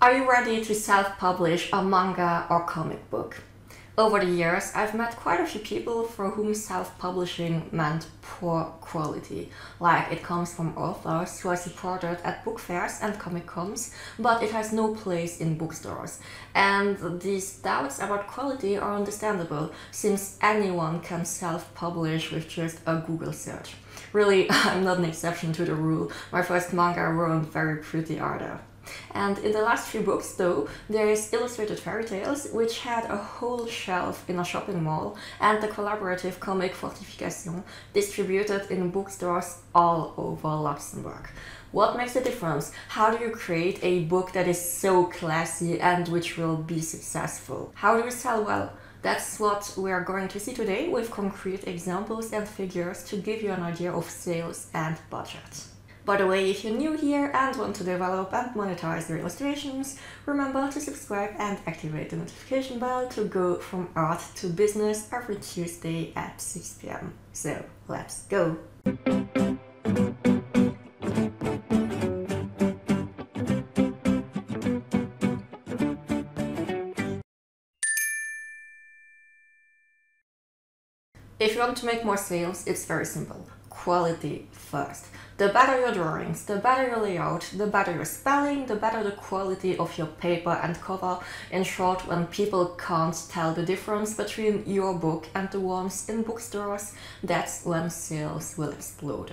Are you ready to self-publish a manga or comic book? Over the years, I've met quite a few people for whom self-publishing meant poor quality. Like, it comes from authors who are supported at book fairs and comic cons, but it has no place in bookstores. And these doubts about quality are understandable, since anyone can self-publish with just a Google search. Really, I'm not an exception to the rule. My first manga weren't very pretty either. And in the last few books, though, there is Illustrated Fairy Tales, which had a whole shelf in a shopping mall, and the collaborative comic Fortification, distributed in bookstores all over Luxembourg. What makes the difference? How do you create a book that is so classy and which will be successful? How do you sell well? That's what we are going to see today, with concrete examples and figures to give you an idea of sales and budget. By the way, if you're new here and want to develop and monetize your illustrations, remember to subscribe and activate the notification bell to go from art to business every Tuesday at 6 p.m. So, let's go! If you want to make more sales, it's very simple. Quality first. The better your drawings, the better your layout, the better your spelling, the better the quality of your paper and cover. In short, when people can't tell the difference between your book and the ones in bookstores, that's when sales will explode.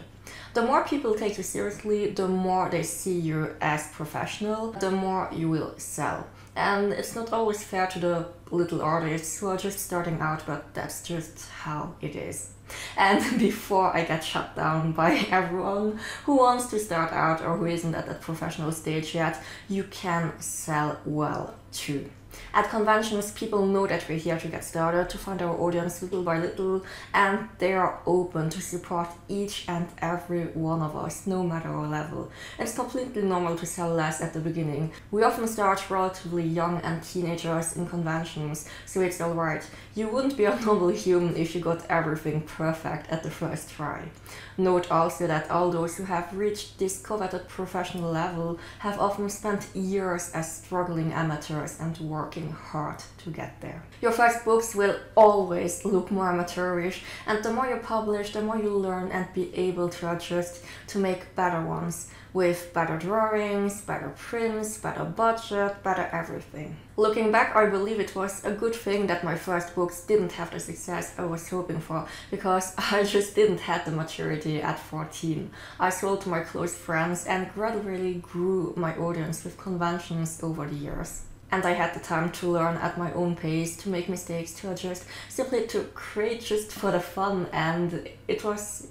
The more people take you seriously, the more they see you as professional, the more you will sell. And it's not always fair to the little artists who are just starting out, but that's just how it is. And before I get shut down by everyone who wants to start out or who isn't at that professional stage yet, you can sell well too. At conventions, people know that we're here to get started, to find our audience little by little, and they are open to support each and every one of us, no matter our level. It's completely normal to sell less at the beginning. We often start relatively young and teenagers in conventions, so it's alright. You wouldn't be a normal human if you got everything perfect at the first try. Note also that all those who have reached this coveted professional level have often spent years as struggling amateurs and working hard to get there. Your first books will always look more amateurish, and the more you publish, the more you learn and be able to adjust to make better ones, with better drawings, better prints, better budget, better everything. Looking back, I believe it was a good thing that my first books didn't have the success I was hoping for, because I just didn't have the maturity at 14. I sold to my close friends and gradually grew my audience with conventions over the years. And I had the time to learn at my own pace, to make mistakes, to adjust, simply to create just for the fun. And it was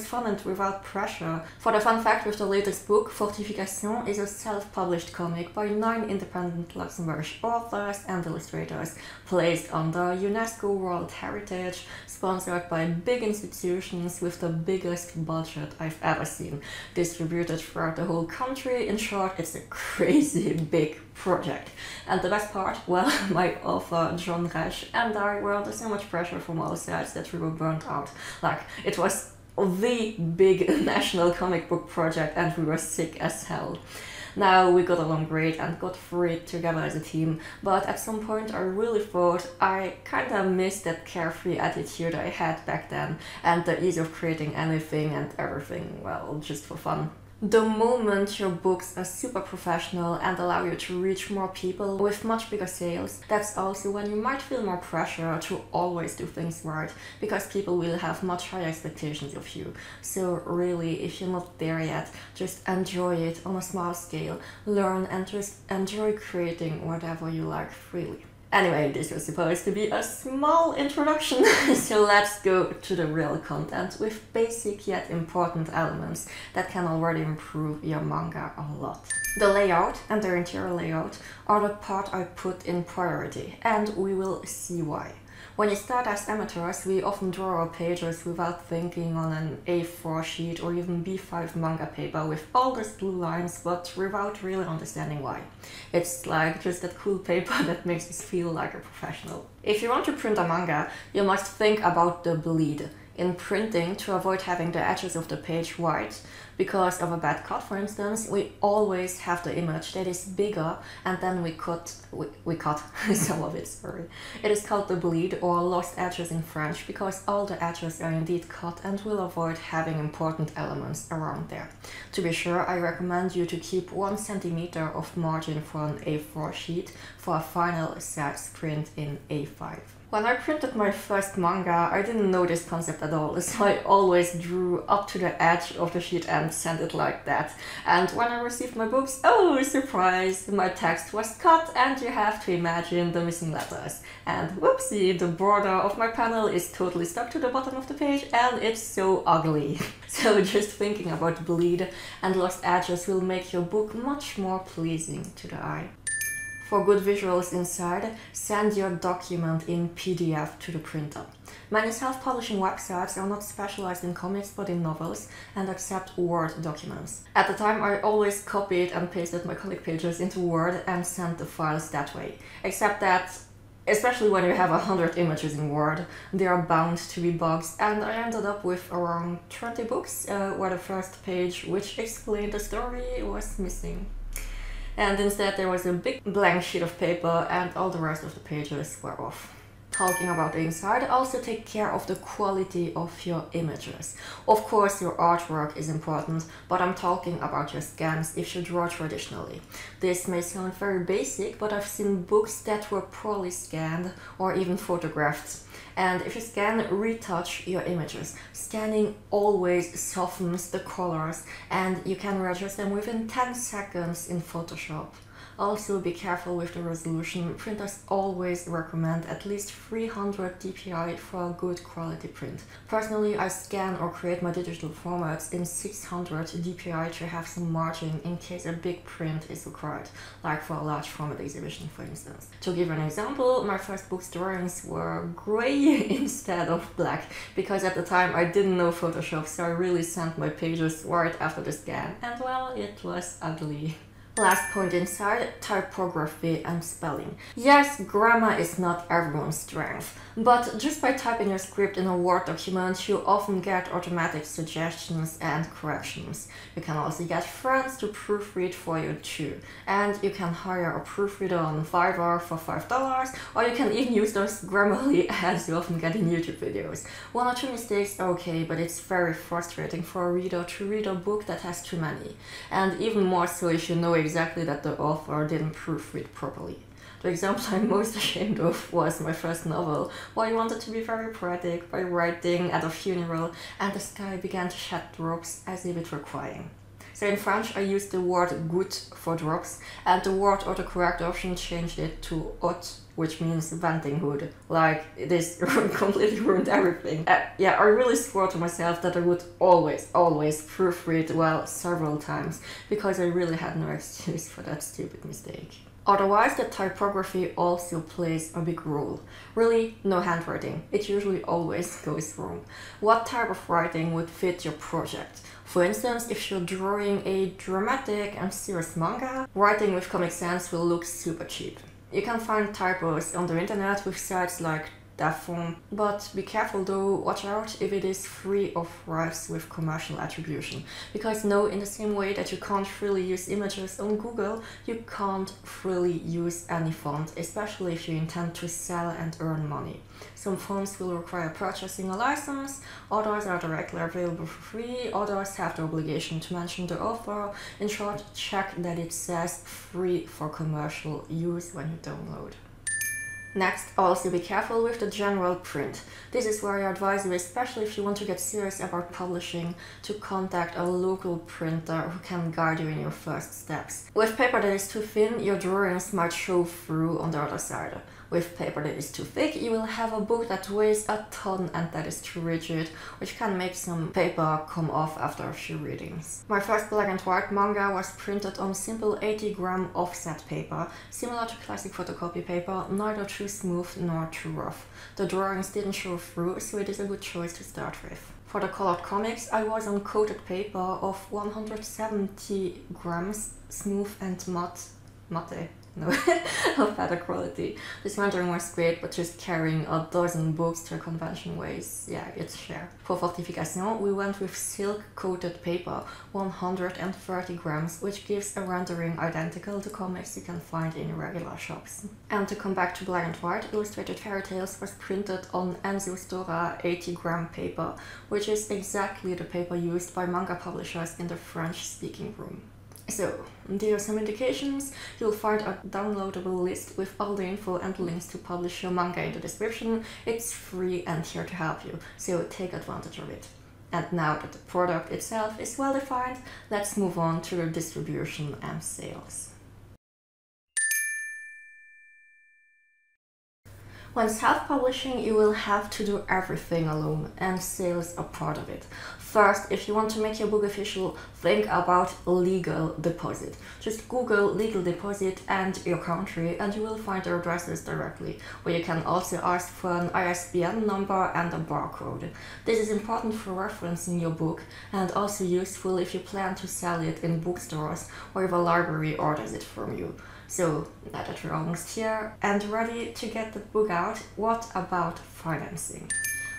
fun and without pressure. For the fun fact, with the latest book, Fortification is a self-published comic by 9 independent Luxembourg authors and illustrators, placed under UNESCO World Heritage, sponsored by big institutions with the biggest budget I've ever seen, distributed throughout the whole country. In short, it's a crazy big project. And the best part, well, my author John Resch and I were under so much pressure from all sides that we were burnt out. Like, it was the big national comic book project and we were sick as hell. Now, we got along great and got through it together as a team, but at some point I really thought I kinda missed that carefree attitude I had back then and the ease of creating anything and everything, well, just for fun. The moment your books are super professional and allow you to reach more people with much bigger sales, that's also when you might feel more pressure to always do things right, because people will have much higher expectations of you. So really, if you're not there yet, just enjoy it on a small scale, learn and just enjoy creating whatever you like freely. Anyway, this was supposed to be a small introduction, so let's go to the real content with basic yet important elements that can already improve your manga a lot. The layout and the interior layout are the part I put in priority, and we will see why. When you start as amateurs, we often draw our pages without thinking on an A4 sheet or even B5 manga paper with all those blue lines, but without really understanding why. It's like just that cool paper that makes us feel like a professional. If you want to print a manga, you must think about the bleed. In printing, to avoid having the edges of the page white, because of a bad cut for instance, we always have the image that is bigger and then we cut some of it, sorry. It is called the bleed or lost edges in French because all the edges are indeed cut and will avoid having important elements around there. To be sure, I recommend you to keep 1 centimeter of margin for an A4 sheet for a final size print in A5. When I printed my first manga, I didn't know this concept at all, so I always drew up to the edge of the sheet and sent it like that. And when I received my books, oh surprise, my text was cut and you have to imagine the missing letters. And whoopsie, the border of my panel is totally stuck to the bottom of the page and it's so ugly. So just thinking about bleed and lost edges will make your book much more pleasing to the eye. For good visuals inside, send your document in PDF to the printer. Many self-publishing websites are not specialized in comics but in novels and accept Word documents. At the time I always copied and pasted my comic pages into Word and sent the files that way. Except that, especially when you have 100 images in Word, they are bound to be bugs and I ended up with around 20 books where the first page which explained the story was missing. And instead there was a big blank sheet of paper and all the rest of the pages were off. Talking about the inside, also take care of the quality of your images. Of course your artwork is important, but I'm talking about your scans if you draw traditionally. This may sound very basic, but I've seen books that were poorly scanned or even photographed. And if you scan, retouch your images. Scanning always softens the colors and you can readjust them within 10 seconds in Photoshop. Also be careful with the resolution. Printers always recommend at least 300 dpi for a good quality print. Personally, I scan or create my digital formats in 600 dpi to have some margin in case a big print is required, like for a large format exhibition for instance. To give an example, my first book's drawings were grey instead of black, because at the time I didn't know Photoshop, so I really sent my pages right after the scan, and well, it was ugly. Last point inside, typography and spelling. Yes, grammar is not everyone's strength, but just by typing your script in a Word document, you often get automatic suggestions and corrections. You can also get friends to proofread for you too, and you can hire a proofreader on Fiverr for $5, or you can even use those Grammarly ads you often get in YouTube videos. 1 or 2 mistakes are okay, but it's very frustrating for a reader to read a book that has too many, and even more so if you know exactly that the author didn't proofread properly. The example I'm most ashamed of was my first novel, where I wanted to be very poetic by writing at a funeral and the sky began to shed drops as if it were crying. So in French I used the word goutte for drops and the word autocorrect option changed it to haute, which means venting hood. Like, this completely ruined everything. Yeah, I really swore to myself that I would always proofread well several times, because I really had no excuse for that stupid mistake. Otherwise, the typography also plays a big role. Really, no handwriting. It usually always goes wrong. What type of writing would fit your project? For instance, if you're drawing a dramatic and serious manga, writing with Comic Sans will look super cheap. You can find typos on the internet with sites like Dafont, but be careful though, watch out if it is free of rights with commercial attribution. Because no, in the same way that you can't freely use images on Google, you can't freely use any font, especially if you intend to sell and earn money. Some fonts will require purchasing a license, others are directly available for free, others have the obligation to mention the author. In short, check that it says free for commercial use when you download. Next, also be careful with the general print. This is where I advise you, especially if you want to get serious about publishing, to contact a local printer who can guide you in your first steps. With paper that is too thin, your drawings might show through on the other side. With paper that is too thick, you will have a book that weighs a ton and that is too rigid, which can make some paper come off after a few readings. My first black and white manga was printed on simple 80-gram offset paper, similar to classic photocopy paper, neither too smooth nor too rough. The drawings didn't show through, so it is a good choice to start with. For the colored comics, I was on coated paper of 170 grams, smooth and matte. no, of better quality. This rendering was great, but just carrying a dozen books to a convention weighs, yeah, its share. For fortification, we went with silk-coated paper, 130 grams, which gives a rendering identical to comics you can find in regular shops. And to come back to black and white, Illustrated Fairy Tales was printed on Enzio Stora 80-gram paper, which is exactly the paper used by manga publishers in the French-speaking room. So, there are some indications. You'll find a downloadable list with all the info and links to publish your manga in the description. It's free and here to help you, so take advantage of it. And now that the product itself is well defined, let's move on to the distribution and sales. When self-publishing, you will have to do everything alone, and sales are part of it. First, if you want to make your book official, think about legal deposit. Just Google legal deposit and your country, and you will find the addresses directly, where you can also ask for an ISBN number and a barcode. This is important for referencing your book, and also useful if you plan to sell it in bookstores or if a library orders it from you. So, now that we're almost here and ready to get the book out, what about financing?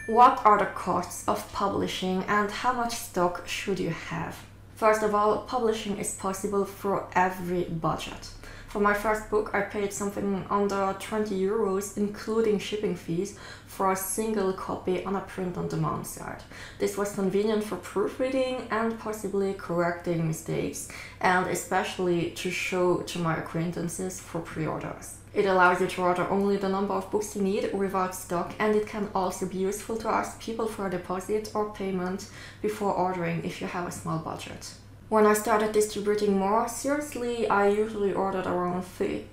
What are the costs of publishing and how much stock should you have? First of all, publishing is possible for every budget. For my first book, I paid something under 20 euros, including shipping fees, for a single copy on a print-on-demand site. This was convenient for proofreading and possibly correcting mistakes, and especially to show to my acquaintances for pre-orders. It allows you to order only the number of books you need without stock, and it can also be useful to ask people for a deposit or payment before ordering if you have a small budget. When I started distributing more seriously, I usually ordered around 30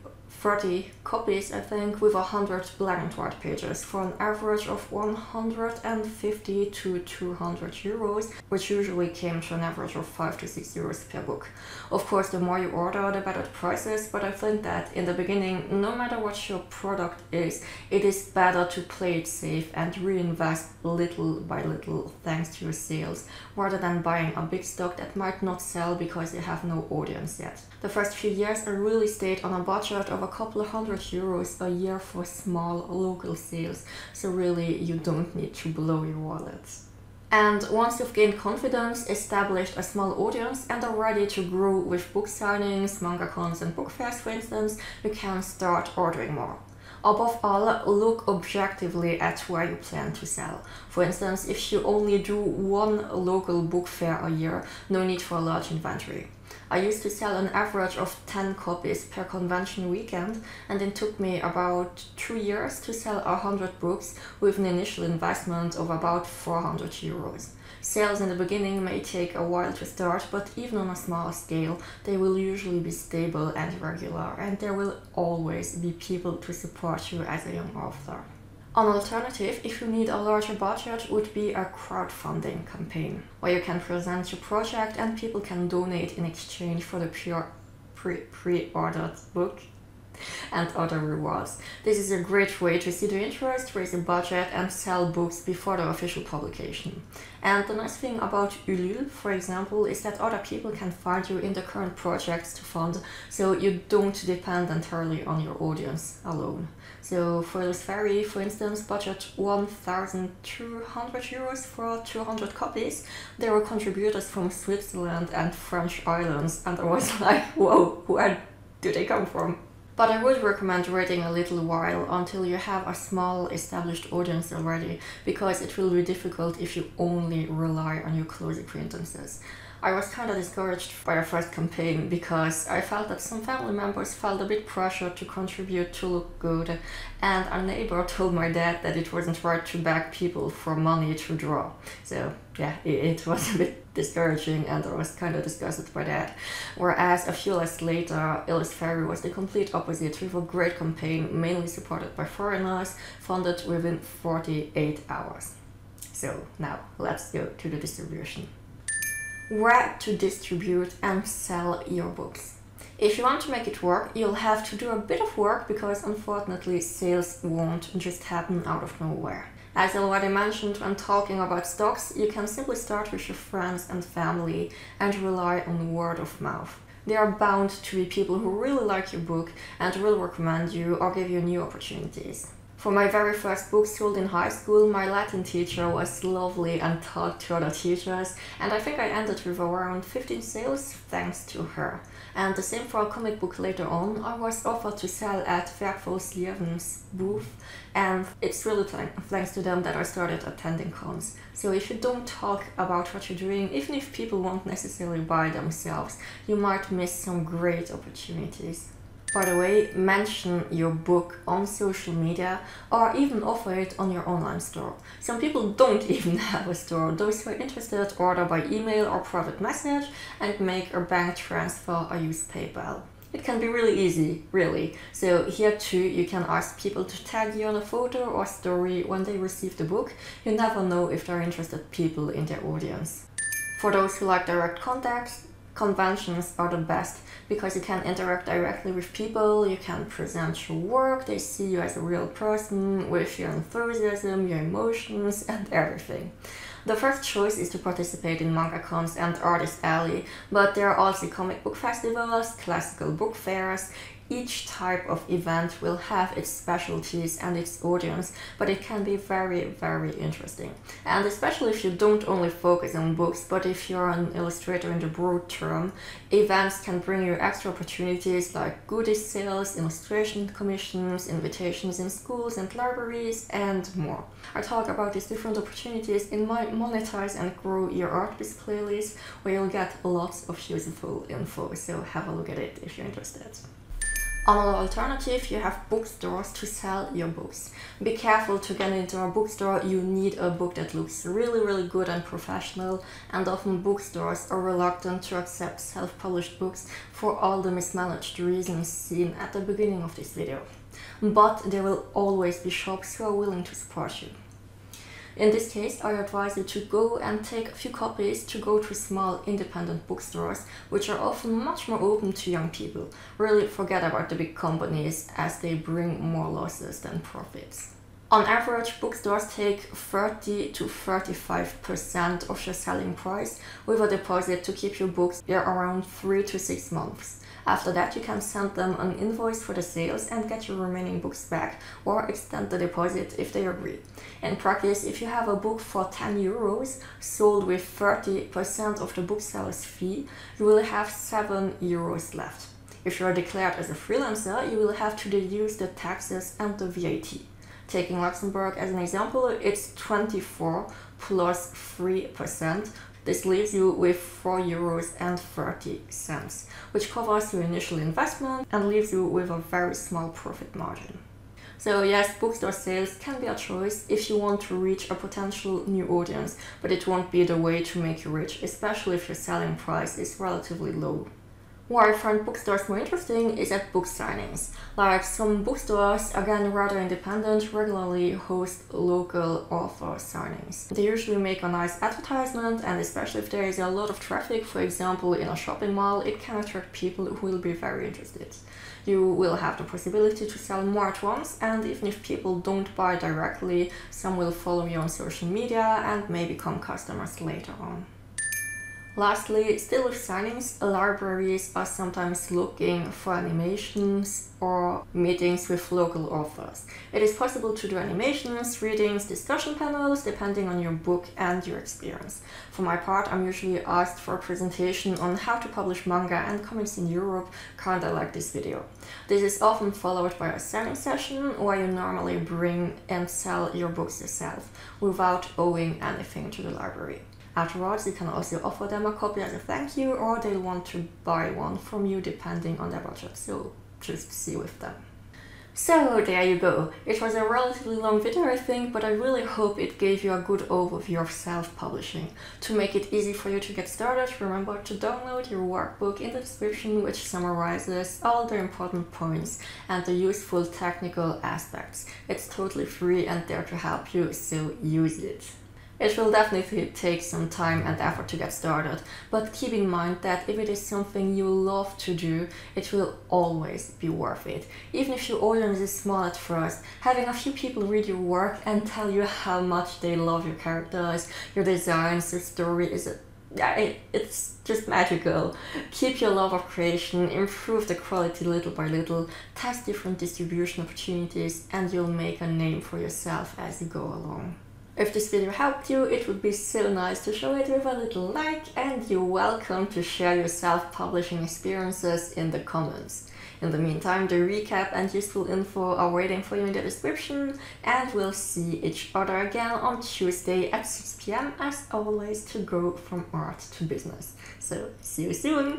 copies, I think, with 100 black and white pages for an average of 150 to 200 euros, which usually came to an average of 5 to 6 euros per book. Of course, the more you order, the better the prices, but I think that in the beginning, no matter what your product is, it is better to play it safe and reinvest little by little thanks to your sales, rather than buying a big stock that might not sell because you have no audience yet. The first few years I really stayed on a budget of a couple of €100 a year for small local sales, so really you don't need to blow your wallet. And once you've gained confidence, established a small audience and are ready to grow with book signings, manga cons and book fairs for instance, you can start ordering more. Above all, look objectively at where you plan to sell. For instance, if you only do one local book fair a year, no need for a large inventory. I used to sell an average of 10 copies per convention weekend, and it took me about 2 years to sell 100 books with an initial investment of about 400 euros. Sales in the beginning may take a while to start, but even on a small scale, they will usually be stable and regular, and there will always be people to support you as a young author. An alternative, if you need a larger budget, would be a crowdfunding campaign, where you can present your project and people can donate in exchange for the pre-ordered book and other rewards. This is a great way to see the interest, raise a budget and sell books before the official publication. And the nice thing about Ulule, for example, is that other people can find you in the current projects to fund, so you don't depend entirely on your audience alone. So for Illus Fairy, for instance, budget 1,200 euros for 200 copies. There were contributors from Switzerland and French islands, and I was like, whoa, where do they come from? But I would recommend waiting a little while until you have a small established audience already, because it will be difficult if you only rely on your close acquaintances. I was kind of discouraged by our first campaign because I felt that some family members felt a bit pressured to contribute to look good, and a neighbor told my dad that it wasn't right to beg people for money to draw. So yeah, it was a bit discouraging and I was kind of disgusted by that. Whereas a few years later, Illus Fairy was the complete opposite, with a great campaign mainly supported by foreigners, funded within 48 hours. So now let's go to the distribution. Where to distribute and sell your books. If you want to make it work, you'll have to do a bit of work because unfortunately sales won't just happen out of nowhere. As I already mentioned when talking about stocks, you can simply start with your friends and family and rely on word of mouth. There are bound to be people who really like your book and will recommend you or give you new opportunities. For my very first book sold in high school, my Latin teacher was lovely and talked to other teachers, and I think I ended with around 15 sales thanks to her. And the same for a comic book later on. I was offered to sell at Werkvolks Leven's booth, and it's really thanks to them that I started attending cons. So if you don't talk about what you're doing, even if people won't necessarily buy themselves, you might miss some great opportunities. By the way, mention your book on social media or even offer it on your online store. Some people don't even have a store. Those who are interested order by email or private message and make a bank transfer or use PayPal. It can be really easy, really. So here too, you can ask people to tag you on a photo or story when they receive the book. You never know if they're interested people in their audience. For those who like direct contacts, conventions are the best because you can interact directly with people, you can present your work, they see you as a real person with your enthusiasm, your emotions and everything. The first choice is to participate in manga cons and Artist Alley, but there are also comic book festivals, classical book fairs. Each type of event will have its specialties and its audience, but it can be very, very interesting. And especially if you don't only focus on books, but if you're an illustrator in the broad term, events can bring you extra opportunities like goodies sales, illustration commissions, invitations in schools and libraries, and more. I talk about these different opportunities in my Monetize and Grow Your Art Biz playlist, where you'll get lots of useful info, so have a look at it if you're interested. Another alternative, you have bookstores to sell your books. Be careful to get into a bookstore, you need a book that looks really good and professional, and often bookstores are reluctant to accept self-published books for all the mismanaged reasons seen at the beginning of this video. But there will always be shops who are willing to support you. In this case, I advise you to go and take a few copies to go to small independent bookstores, which are often much more open to young people. Really forget about the big companies as they bring more losses than profits. On average, bookstores take 30 to 35% of your selling price with a deposit to keep your books there around 3 to 6 months. After that, you can send them an invoice for the sales and get your remaining books back, or extend the deposit if they agree. In practice, if you have a book for 10 euros sold with 30% of the bookseller's fee, you will have 7 euros left. If you are declared as a freelancer, you will have to deduce the taxes and the VAT. Taking Luxembourg as an example, it's 24 plus 3%. This leaves you with 4,30 euros, which covers your initial investment and leaves you with a very small profit margin. So yes, bookstore sales can be a choice if you want to reach a potential new audience, but it won't be the way to make you rich, especially if your selling price is relatively low. Where I find bookstores more interesting is at book signings. Like some bookstores, again rather independent, regularly host local author signings. They usually make a nice advertisement, and especially if there is a lot of traffic, for example in a shopping mall, it can attract people who will be very interested. You will have the possibility to sell more at once, and even if people don't buy directly, some will follow you on social media and may become customers later on. Lastly, still with signings, libraries are sometimes looking for animations or meetings with local authors. It is possible to do animations, readings, discussion panels, depending on your book and your experience. For my part, I'm usually asked for a presentation on how to publish manga and comics in Europe, kinda like this video. This is often followed by a signing session where you normally bring and sell your books yourself, without owing anything to the library. Afterwards, you can also offer them a copy as a thank you, or they'll want to buy one from you depending on their budget, so just see with them. So there you go. It was a relatively long video, I think, but I really hope it gave you a good overview of self-publishing. To make it easy for you to get started, remember to download your workbook in the description, which summarizes all the important points and the useful technical aspects. It's totally free and there to help you, so use it. It will definitely take some time and effort to get started, but keep in mind that if it is something you love to do, it will always be worth it. Even if your audience is small at first, having a few people read your work and tell you how much they love your characters, your designs, your story is it's just magical. Keep your love of creation, improve the quality little by little, test different distribution opportunities, and you'll make a name for yourself as you go along. If this video helped you, it would be so nice to show it with a little like, and you're welcome to share your self-publishing experiences in the comments. In the meantime, the recap and useful info are waiting for you in the description, and we'll see each other again on Tuesday at 6 p.m. as always to go from art to business. So, see you soon!